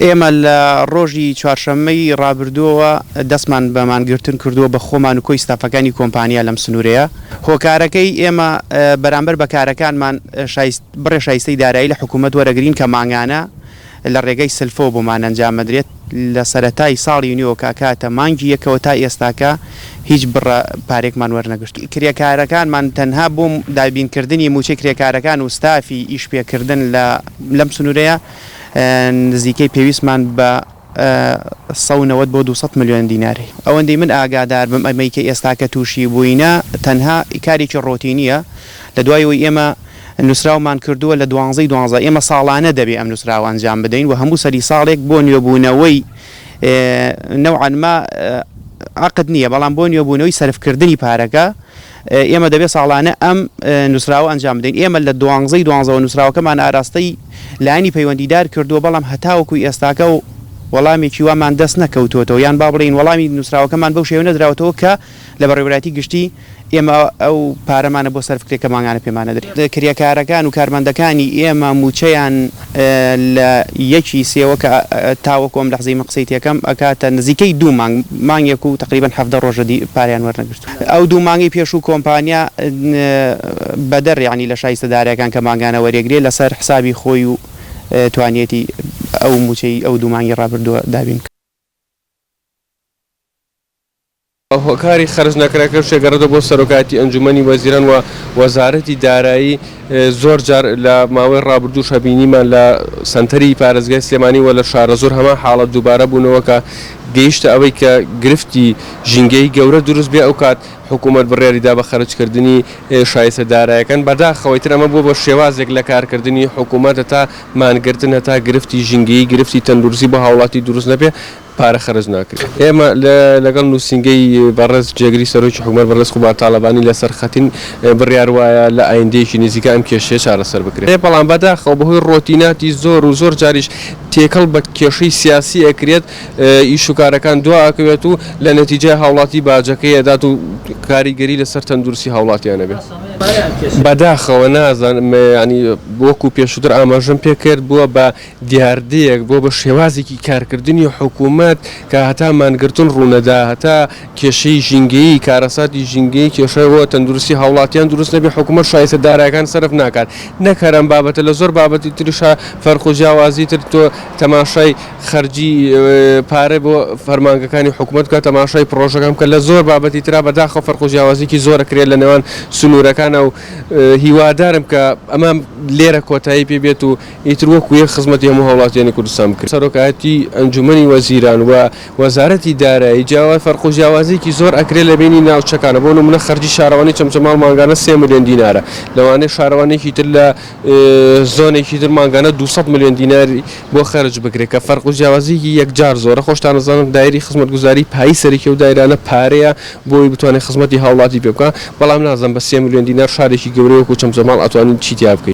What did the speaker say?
ئێمە لە ڕۆژی چوارشەممەی ڕابردووەوە دەستمان بەمانگرتن کردووە بە خۆمان و کۆی ستافەکانی کۆمپانیا لەم سنوورەیە. هۆکارەکەی ئێمە بەرامبەر بەکارەکانمان بڕێ شایستەی دارایی لە حکوومەت وەرەگرین کە مانگانە لە ڕێگەی سلفۆ بۆمان ئەنجام بدرێت لە سەرەتای ساڵی نوێەوە کاتە مانگی یەکەوە تا ئێستاکە هیچ بڕە پارێکمان وەرنەگرت. کرێکارەکانمان تەنها بۆ دابینکردنی موچەی کرێکارەکان و ستافی ئیشپێکردن لەم سنوورەیە نزیکەی پێویستمان بە 190 بۆ 200 ملیۆن دیناری. ئەوەندەی من ئاگادار بم ئەمەی کە ئێستاکە تووشی بووینە تەنها کارێکی ڕۆتینیە لە دوایەوەی ئێمە نووسراومان کردووە لە 12 ئێمە ساڵانە دەبێ ئەم نووسراوە ئەنجام بدەین و هەموو سەری ساڵێک بۆ نوێبوونەوەی نەوعەن ما عقد نییە بەڵام بۆ نوێبوونەوەی سەرفکردنی پارەکە ئێمە دەبێت ساڵانە ئەم نووسراوە ئەنجام بدەین. ئێمە لە 12 نووسراوەکەمان ئاراستەی لایانی پەیوەندیدار کردووە بەڵام هەتاوەکوی ئێستاکە و وەڵامێکی وامان دەست نەکەوتوەوە یان با بڵین وەڵامی نووسراوەکەمان بەو شێوە نەدراوەتەوە کە لە بەڕێوەبەتی گشتی ئێمە ئەو پارەمانە بۆ سەرفکرێکە ماگانە پێمانە دەرێت. کریاکارەکان و کارمەندەکانی ئێمە موچەیان لە یەکی سێوە کە تاوەکۆم لە حزەی مەقسەی تێکەم ئەکاتە نزیکەی 2 مانگێک و تقریبا 17 ڕۆژەدی پاریان وەرنەگرت. ئەو 2 مانگی پێش و کۆمپانیا بەدەر یعنی لە شایستەدارەکان کە ماگانە وەرێگرێت لەسەر حسابی خۆی و توانێتی ئەو موچەی ئەو 2 مانگی ڕابردووە دابین. هۆکاری خەرج نەکراکە شێگەڕێتەوە بۆ سەرۆکاتی ئەنجومەنی وەزیران و وەزارەتی دارایی زۆر جار لە ماوەی ڕابردوو شەبینیمان لە سنتەری پارێزگای سلێمانی و لە شارە زۆر هەمان حاڵەت دووبارە بوونەوە کە گەیشتە ئەوەی کە گرفتی ژینگەی گەورە دروست بێ ئەو کات حکوومەت بڕیاریدا بە خەرجکردنی شایستە دارایەکان بەداخەوەیتر ئەمە بۆ بە شێوازێک لە کارکردنی حکوومەت تا مانگرتن هەتا گرفتی ژینگەی گرفتی تەندروستی بۆ هاوڵاتی دروست نەبێ پارە خەرج ناکرێت. ئێمە لەگەڵ نووسینگەی بەڕێز جێگری سەرۆکی حکوومەت بەڕێز خوبار تاڵەبانی لەسەر خەتین بڕیار وایە لە ئایندەیەکی نزیکە ئەم کێشەیە چارەسەر بکرێت. بەڵام بەداخەوە بەهۆی ڕۆتیناتی زۆر جاریش تێکەڵ بە کێشەی سیاسی ئەکرێت ئیش و کارەکان دواکەوێت و لە نەتیجای هاوڵاتی باجەکەی ئەدات و کاریگەری لەسەر تەندروستی هاوڵاتیانە بێت. بەداخەوە نازانم ینی وەکو پێشتر ئاماژەم پێکرد بووە بە دیاردەیەک بۆ بە شێوازێکی کارکردنی حکوومەت کە هەتا مانگرتن ڕوونەدا هەتا کێشەی ژینگەی کارەساتی ژینگەی کێشەوە تەندروستی هاوڵاتیان دروست نەبێ حکوومەت شایستە دارایەکان سەرف ناکات نەکەرم بابەتە لە زۆر بابەتی تریشا فەرق و جیاوازی تر تۆ تەماشای خەرجی پارە بۆ فەرمانگەکانی حکوومەت کە تەماشای پرۆژەکەم کە لە زۆر بابەتی ترا بەداخەوە فەرق و جیاوازیکی زۆرەکرێت لە نێوان سنوورەکان و هیوادارم کە ئەمە لێرە کۆتایی پێ بێت و ئیتر وەکو یەک خزمەتی هەموو هاوڵاتیانی کوردستان بکرێت. سەرۆکایەتی ئەنجومەنی وەزیران و وەزارەتی دارایی جیاواز فەرق و جیاوازیکی زۆر ئەکرێت لە بینی ناوچەکانە بۆ نمونە خەرجی شارەوانی چەمچەماڵ مانگانە 3 ملیۆن دینارە لەوانەیە شارەوانێکی تر لە زۆنێکی تر مانگانە 200 ملیۆن دیناری بۆ خەرج بکرێت کە فەرق و جیاوازیکی یەکجار زۆرە. خۆشتان نەزانم دایری خزمەتگوزاری پایی سەرەکی و دایرانە پارەیە بۆی بتوانێت خزمەتی هاوڵاتی پێ بکە بەڵام نازانم بە 3 ملیۆن دینار شارێکی گەورەیەک و چەمچەماڵ ئەتوانین چی تیا بکەیت.